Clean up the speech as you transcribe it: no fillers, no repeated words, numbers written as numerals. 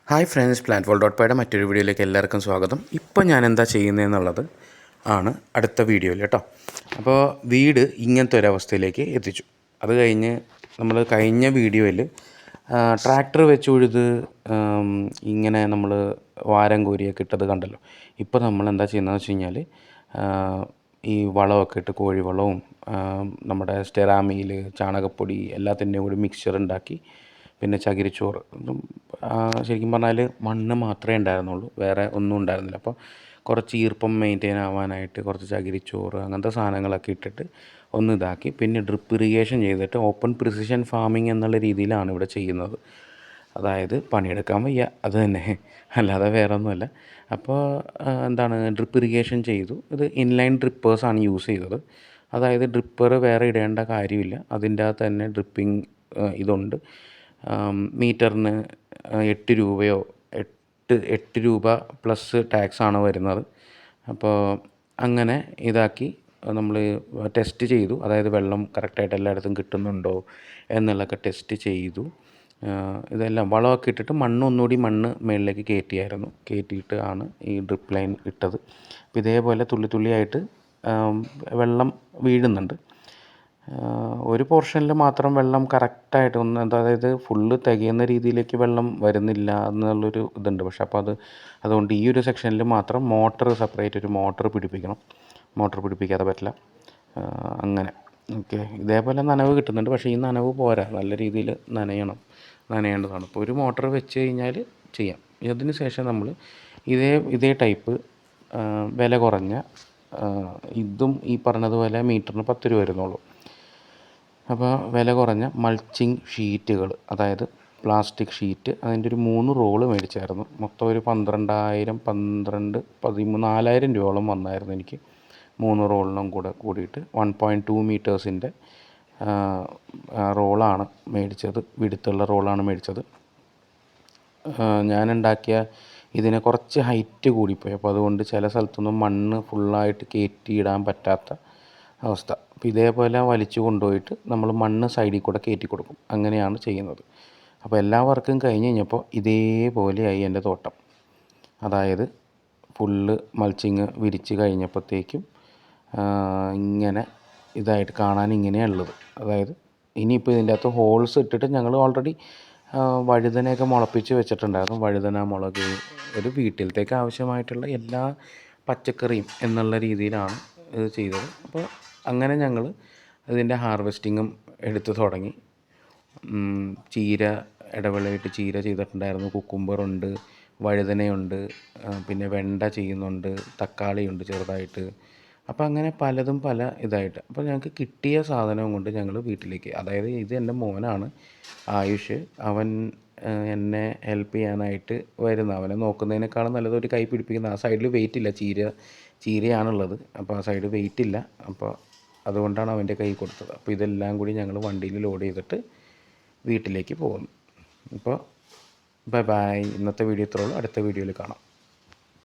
Hi friends, plant മറ്റൊരു വീഡിയോയിലേക്ക് എല്ലാവർക്കും സ്വാഗതം. ഇപ്പോൾ ഞാൻ എന്താ ചെയ്യുന്നതെന്നുള്ളത് ആണ് അടുത്ത വീഡിയോയിൽ കേട്ടോ. അപ്പോൾ വീട് ഇങ്ങനത്തെ ഒരവസ്ഥയിലേക്ക് എത്തിച്ചു. അത് കഴിഞ്ഞ് നമ്മൾ കഴിഞ്ഞ വീഡിയോയിൽ ട്രാക്ടർ വെച്ച് ഉഴുത് ഇങ്ങനെ നമ്മൾ വാരം കോരിയൊക്കെ ഇട്ടത് കണ്ടല്ലോ. ഇപ്പോൾ നമ്മൾ എന്താ ചെയ്യുന്നതെന്ന് വെച്ച് കഴിഞ്ഞാൽ ഈ വളമൊക്കെ ഇട്ട് കോഴിവളവും നമ്മുടെ സ്റ്റെറാമിയിൽ ചാണകപ്പൊടി എല്ലാത്തിൻ്റെയും കൂടി മിക്സ്ചർ ഉണ്ടാക്കി, പിന്നെ ചകിരിച്ചോറ്, ശരിക്കും പറഞ്ഞാൽ മണ്ണ് മാത്രമേ ഉണ്ടായിരുന്നുള്ളൂ, വേറെ ഒന്നും ഉണ്ടായിരുന്നില്ല. അപ്പോൾ കുറച്ച് ഈർപ്പം മെയിൻറ്റെയിൻ ആവാനായിട്ട് കുറച്ച് ചകിരിച്ചോറ് അങ്ങനത്തെ സാധനങ്ങളൊക്കെ ഇട്ടിട്ട് ഒന്ന് ഇതാക്കി, പിന്നെ ഡ്രിപ്പ് ഇറിഗേഷൻ ചെയ്തിട്ട് ഓപ്പൺ പ്രിസിഷൻ ഫാമിംഗ് എന്നുള്ള രീതിയിലാണ് ഇവിടെ ചെയ്യുന്നത്. അതായത് പണിയെടുക്കാൻ വയ്യ, അത് തന്നെ, അല്ലാതെ വേറെ ഒന്നുമല്ല. അപ്പോൾ എന്താണ്, ഡ്രിപ്പ് ഇറിഗേഷൻ ചെയ്തു. ഇത് ഇൻലൈൻ ഡ്രിപ്പേഴ്സാണ് യൂസ് ചെയ്തത്. അതായത് ഡ്രിപ്പർ വേറെ ഇടേണ്ട കാര്യമില്ല, അതിൻ്റെ അകത്ത് തന്നെ ഡ്രിപ്പിംഗ് ഇതുണ്ട്. മീറ്ററിന് 8 രൂപയോ 8 രൂപ പ്ലസ് ടാക്സാണ് വരുന്നത്. അപ്പോൾ അങ്ങനെ ഇതാക്കി നമ്മൾ ടെസ്റ്റ് ചെയ്തു. അതായത് വെള്ളം കറക്റ്റായിട്ട് എല്ലായിടത്തും കിട്ടുന്നുണ്ടോ എന്നുള്ളതൊക്കെ ടെസ്റ്റ് ചെയ്തു. ഇതെല്ലാം വളമൊക്കെ ഇട്ടിട്ട് ഒന്നുകൂടി മണ്ണ് മുകളിലേക്ക് കയറ്റിയിട്ട് ആണ് ഈ ഡ്രിപ്പ് ലൈൻ ഇട്ടത്. അപ്പോൾ ഇതേപോലെ തുള്ളി തുള്ളിയായിട്ട് വെള്ളം വീഴുന്നുണ്ട്. ഒരു പോർഷനിൽ മാത്രം വെള്ളം കറക്റ്റായിട്ട് അതായത് ഫുള്ള് തികയുന്ന രീതിയിലേക്ക് വെള്ളം വരുന്നില്ല എന്നുള്ളൊരു ഇതുണ്ട്. പക്ഷെ അപ്പോൾ അതുകൊണ്ട് ഈ ഒരു സെക്ഷനിൽ മാത്രം സെപ്പറേറ്റ് ഒരു മോട്ടർ പിടിപ്പിക്കണം. മോട്ടർ പിടിപ്പിക്കാതെ പറ്റില്ല. അങ്ങനെ ഓക്കെ. ഇതേപോലെ നനവ് കിട്ടുന്നുണ്ട്. പക്ഷേ ഈ നനവ് പോരാ, നല്ല രീതിയിൽ നനയേണ്ടതാണ്. ഇപ്പോൾ ഒരു മോട്ടർ വെച്ച് കഴിഞ്ഞാൽ ചെയ്യാം. ഇതിന് ശേഷം നമ്മൾ ഇതേ ടൈപ്പ് വില കുറഞ്ഞ ഇതും ഈ പറഞ്ഞതുപോലെ മീറ്ററിന് 10 രൂപ വരുന്നുള്ളൂ. അപ്പോൾ വില കുറഞ്ഞ മൾച്ചിങ് ഷീറ്റുകൾ, അതായത് പ്ലാസ്റ്റിക് ഷീറ്റ്, അതിൻ്റെ ഒരു 3 റോള് മേടിച്ചായിരുന്നു. മൊത്തം ഒരു 4,000 രൂപയോളം വന്നായിരുന്നു എനിക്ക് 3 റോളിനും കൂടിയിട്ട്. 1.2 മീറ്റേഴ്സിൻ്റെ റോളാണ് മേടിച്ചത്, വിടുത്തുള്ള റോളാണ് മേടിച്ചത്. ഞാനുണ്ടാക്കിയ ഇതിന് കുറച്ച് ഹൈറ്റ് കൂടിപ്പോയി. അപ്പോൾ അതുകൊണ്ട് ചില സ്ഥലത്തൊന്നും മണ്ണ് ഫുള്ളായിട്ട് കയറ്റിയിടാൻ പറ്റാത്ത അവസ്ഥ. അപ്പോൾ ഇതേപോലെ വലിച്ചു കൊണ്ടുപോയിട്ട് നമ്മൾ മണ്ണ് സൈഡിൽ കൂടെ കയറ്റി കൊടുക്കും. അങ്ങനെയാണ് ചെയ്യുന്നത്. അപ്പോൾ എല്ലാ വർക്കും കഴിഞ്ഞ് കഴിഞ്ഞപ്പോൾ ഇതേപോലെയായി എൻ്റെ തോട്ടം. അതായത് ഫുള്ള് മൾച്ചിങ് വിരിച്ച് കഴിഞ്ഞപ്പോഴത്തേക്കും ഇങ്ങനെ ഇതായിട്ട് കാണാൻ ഇങ്ങനെയുള്ളത്. അതായത് ഇനിയിപ്പോൾ ഇതിൻ്റെ അകത്ത് ഹോൾസ് ഇട്ടിട്ട് ഞങ്ങൾ ഓൾറെഡി വഴുതനയൊക്കെ മുളപ്പിച്ച് വെച്ചിട്ടുണ്ടായിരുന്നു. വഴുതന, മുളക്, ഒരു വീട്ടിലത്തേക്ക് ആവശ്യമായിട്ടുള്ള എല്ലാ പച്ചക്കറിയും എന്നുള്ള രീതിയിലാണ് ഇത് ചെയ്തത്. അപ്പോൾ അങ്ങനെ ഞങ്ങൾ ഇതിൻ്റെ ഹാർവെസ്റ്റിങ്ങും എടുത്ത് തുടങ്ങി. ചീര ഇടവേളയായിട്ട് ചീര ചെയ്തിട്ടുണ്ടായിരുന്നു, കുക്കുംബറുണ്ട്, വഴുതനയുണ്ട്, പിന്നെ വെണ്ട ചെയ്യുന്നുണ്ട്, തക്കാളിയുണ്ട് ചെറുതായിട്ട്. അപ്പോൾ അങ്ങനെ പലതും പല ഇതായിട്ട്. അപ്പോൾ ഞങ്ങൾക്ക് കിട്ടിയ സാധനം കൊണ്ട് ഞങ്ങൾ വീട്ടിലേക്ക്, അതായത് ഇത് എൻ്റെ മോനാണ് ആയുഷ്, അവൻ എന്നെ ഹെൽപ്പ് ചെയ്യാനായിട്ട് വരുന്ന, അവനെ നോക്കുന്നതിനേക്കാളും നല്ലത് ഒരു കൈ പിടിപ്പിക്കുന്ന. ആ സൈഡിൽ വെയിറ്റ് ഇല്ല, ചീരയാണുള്ളത്. അപ്പോൾ ആ സൈഡ് വെയിറ്റ് ഇല്ല. അപ്പോൾ അതുകൊണ്ടാണ് അവൻ്റെ കൈ കൊടുത്തത്. അപ്പോൾ ഇതെല്ലാം കൂടി ഞങ്ങൾ വണ്ടിയിൽ ലോഡ് ചെയ്തിട്ട് വീട്ടിലേക്ക് പോകുന്നു. അപ്പോൾ ബൈ. ഇന്നത്തെ വീഡിയോ ഇത്രയുള്ളൂ. അടുത്ത വീഡിയോയിൽ കാണാം.